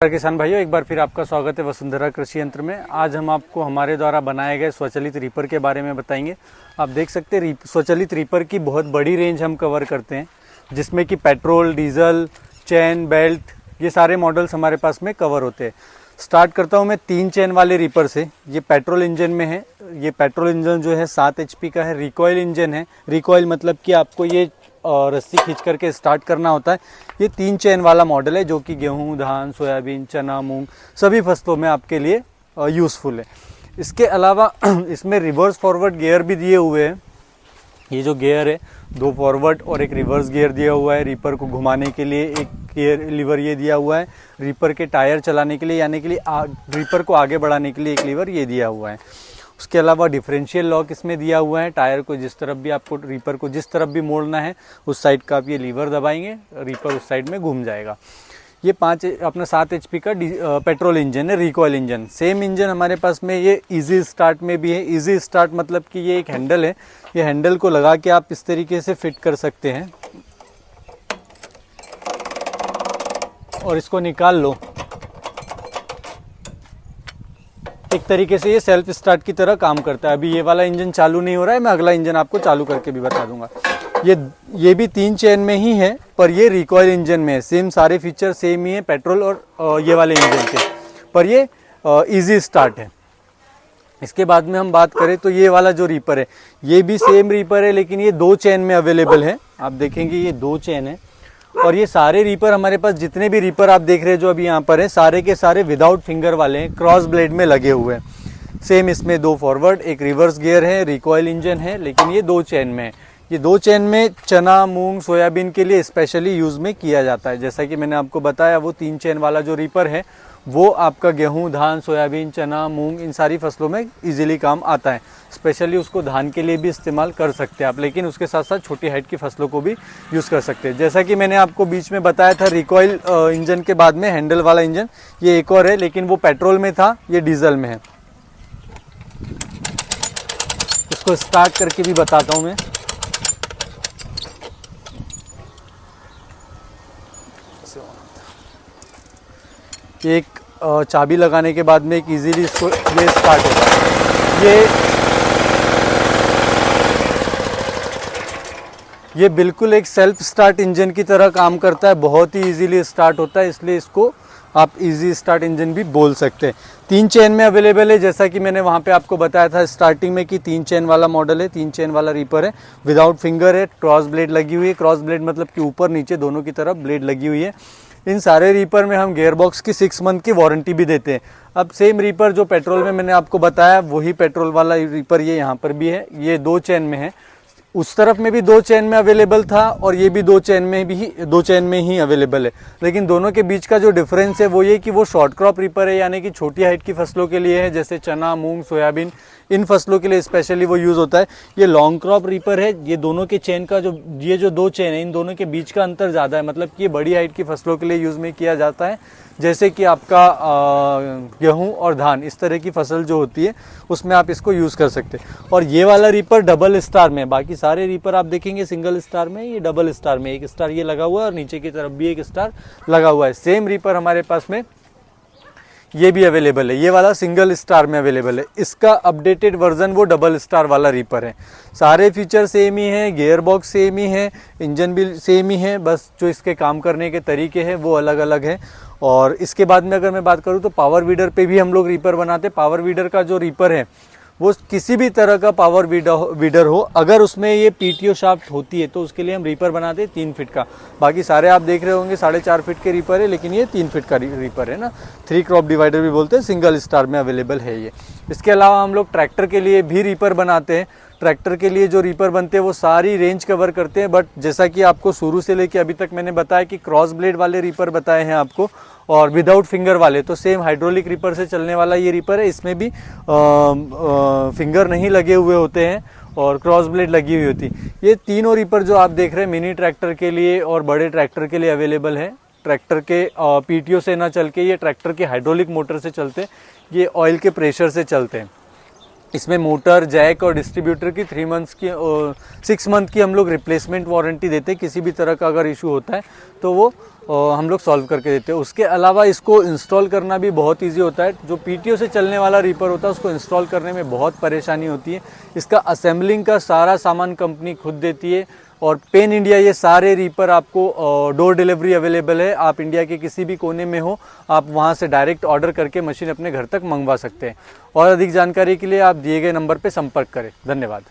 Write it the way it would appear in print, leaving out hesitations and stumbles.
किसान भाइयों, एक बार फिर आपका स्वागत है वसुंधरा कृषि यंत्र में। आज हम आपको हमारे द्वारा बनाए गए स्वचालित रीपर के बारे में बताएंगे। आप देख सकते हैं स्वचालित रीपर की बहुत बड़ी रेंज हम कवर करते हैं, जिसमें कि पेट्रोल, डीजल, चेन, बेल्ट, ये सारे मॉडल्स हमारे पास में कवर होते हैं। स्टार्ट करता हूँ मैं 3 चेन वाले रीपर से। ये पेट्रोल इंजन में है। ये पेट्रोल इंजन जो है 7 HP का है। रिकॉइल इंजन है। रिकॉइल मतलब कि आपको ये रस्सी खींच करके स्टार्ट करना होता है। ये 3 चेन वाला मॉडल है, जो कि गेहूं, धान, सोयाबीन, चना, मूंग सभी फसलों में आपके लिए यूज़फुल है। इसके अलावा इसमें रिवर्स फॉरवर्ड गियर भी दिए हुए हैं। ये जो गियर है, 2 फॉरवर्ड और एक रिवर्स गियर दिया हुआ है। रीपर को घुमाने के लिए एक गियर लीवर ये दिया हुआ है। रीपर के टायर चलाने के लिए, यानी कि रीपर को आगे बढ़ाने के लिए एक लीवर ये दिया हुआ है। उसके अलावा डिफरेंशियल लॉक इसमें दिया हुआ है। टायर को जिस तरफ भी आपको, रीपर को जिस तरफ भी मोड़ना है उस साइड का आप ये लीवर दबाएंगे, रीपर उस साइड में घूम जाएगा। ये 7 HP का पेट्रोल इंजन है, रिकॉइल इंजन। सेम इंजन हमारे पास में ये इजी स्टार्ट में भी है। इजी स्टार्ट मतलब कि ये एक हैंडल है। ये हैंडल को लगा के आप इस तरीके से फिट कर सकते हैं और इसको निकाल लो। एक तरीके से ये सेल्फ स्टार्ट की तरह काम करता है। अभी ये वाला इंजन चालू नहीं हो रहा है, मैं अगला इंजन आपको चालू करके भी बता दूंगा। ये भी 3 चेन में ही है, पर ये रिकॉइल इंजन में है। सेम सारे फीचर सेम ही है पेट्रोल और ये वाले इंजन के, पर ये इजी स्टार्ट है। इसके बाद में हम बात करें तो ये वाला जो रीपर है, ये भी सेम रीपर है, लेकिन ये 2 चेन में अवेलेबल है। आप देखेंगे ये 2 चेन है। और ये सारे रीपर हमारे पास, जितने भी रीपर आप देख रहे हैं जो अभी यहाँ पर है, सारे के सारे विदाउट फिंगर वाले हैं, क्रॉस ब्लेड में लगे हुए हैं। सेम इसमें 2 फॉरवर्ड, एक रिवर्स गियर है, रिकॉइल इंजन है, लेकिन ये 2 चेन में है। ये 2 चेन में चना, मूंग, सोयाबीन के लिए स्पेशली यूज में किया जाता है। जैसा कि मैंने आपको बताया, वो 3 चेन वाला जो रीपर है वो आपका गेहूं, धान, सोयाबीन, चना, मूंग इन सारी फसलों में इजीली काम आता है। स्पेशली उसको धान के लिए भी इस्तेमाल कर सकते हैं आप, लेकिन उसके साथ साथ छोटी हाइट की फसलों को भी यूज़ कर सकते हैं। जैसा कि मैंने आपको बीच में बताया था, रिकॉइल इंजन के बाद में हैंडल वाला इंजन ये एक और है, लेकिन वो पेट्रोल में था, ये डीजल में है। इसको स्टार्ट करके भी बताता हूँ मैं। एक चाबी लगाने के बाद में एक इजीली इसको ये स्टार्ट होगा। ये बिल्कुल एक सेल्फ स्टार्ट इंजन की तरह काम करता है, बहुत ही इजीली स्टार्ट होता है, इसलिए इसको आप इजी स्टार्ट इंजन भी बोल सकते हैं। 3 चेन में अवेलेबल है, जैसा कि मैंने वहाँ पे आपको बताया था स्टार्टिंग में कि 3 चेन वाला मॉडल है, 3 चेन वाला रीपर है, विदाउट फिंगर है, क्रॉस ब्लेड लगी हुई है। क्रॉस ब्लेड मतलब कि ऊपर नीचे दोनों की तरफ ब्लेड लगी हुई है। इन सारे रीपर में हम गियरबॉक्स की 6 मंथ की वारंटी भी देते हैं। अब सेम रीपर जो पेट्रोल में मैंने आपको बताया, वही पेट्रोल वाला रीपर ये यहाँ पर भी है। ये 2 चेन में है। उस तरफ में भी 2 चेन में अवेलेबल था और ये भी 2 चेन में ही अवेलेबल है। लेकिन दोनों के बीच का जो डिफरेंस है वो ये कि वो शॉर्ट क्रॉप रीपर है, यानी कि छोटी हाइट की फसलों के लिए है, जैसे चना, मूंग, सोयाबीन, इन फसलों के लिए स्पेशली वो यूज़ होता है। ये लॉन्ग क्रॉप रीपर है। ये दोनों के चेन का ये जो 2 चेन है, इन दोनों के बीच का अंतर ज़्यादा है, मतलब कि ये बड़ी हाइट की फसलों के लिए यूज़ में किया जाता है, जैसे कि आपका गेहूं और धान, इस तरह की फसल जो होती है उसमें आप इसको यूज़ कर सकते हैं। और ये वाला रीपर डबल स्टार में, बाकी सारे रीपर आप देखेंगे सिंगल स्टार में, ये डबल स्टार में, एक स्टार ये लगा हुआ है और नीचे की तरफ भी एक स्टार लगा हुआ है। सेम रीपर हमारे पास में ये भी अवेलेबल है। ये वाला सिंगल स्टार में अवेलेबल है। इसका अपडेटेड वर्जन वो डबल स्टार वाला रीपर है। सारे फीचर सेम ही है, गियर बॉक्स सेम ही है, इंजन भी सेम ही है, बस जो इसके काम करने के तरीके हैं वो अलग अलग हैं। और इसके बाद में अगर मैं बात करूँ तो पावर वीडर पे भी हम लोग रीपर बनाते हैं। पावर वीडर का जो रीपर है वो किसी भी तरह का पावर वीडर हो, अगर उसमें ये PTO शाफ्ट होती है तो उसके लिए हम रीपर बनाते हैं 3 फीट का। बाकी सारे आप देख रहे होंगे 4.5 फीट के रीपर है, लेकिन ये 3 फीट का रीपर है ना। 3 क्रॉप डिवाइडर भी बोलते हैं, सिंगल स्टार में अवेलेबल है ये। इसके अलावा हम लोग ट्रैक्टर के लिए भी रीपर बनाते हैं। ट्रैक्टर के लिए जो रीपर बनते हैं वो सारी रेंज कवर करते हैं, बट जैसा कि आपको शुरू से लेके अभी तक मैंने बताया कि क्रॉस ब्लेड वाले रीपर बताए हैं आपको और विदाउट फिंगर वाले, तो सेम हाइड्रोलिक रीपर से चलने वाला ये रीपर है। इसमें भी फिंगर नहीं लगे हुए होते हैं और क्रॉस ब्लेड लगी हुई होती। ये तीनों रीपर जो आप देख रहे हैं मिनी ट्रैक्टर के लिए और बड़े ट्रैक्टर के लिए अवेलेबल है। ट्रैक्टर के PTO से ना चल के ये ट्रैक्टर के हाइड्रोलिक मोटर से चलते हैं, ये ऑयल के प्रेशर से चलते हैं। इसमें मोटर, जैक और डिस्ट्रीब्यूटर की 6 मंथ की हम लोग रिप्लेसमेंट वारंटी देते हैं। किसी भी तरह का अगर इशू होता है तो वो हम लोग सॉल्व करके देते हैं। उसके अलावा इसको इंस्टॉल करना भी बहुत इजी होता है। जो पीटीओ से चलने वाला रीपर होता है उसको इंस्टॉल करने में बहुत परेशानी होती है। इसका असेंबलिंग का सारा सामान कंपनी खुद देती है और पेन इंडिया ये सारे रीपर आपको डोर डिलीवरी अवेलेबल है। आप इंडिया के किसी भी कोने में हो, आप वहाँ से डायरेक्ट ऑर्डर करके मशीन अपने घर तक मंगवा सकते हैं। और अधिक जानकारी के लिए आप दिए गए नंबर पर संपर्क करें। धन्यवाद।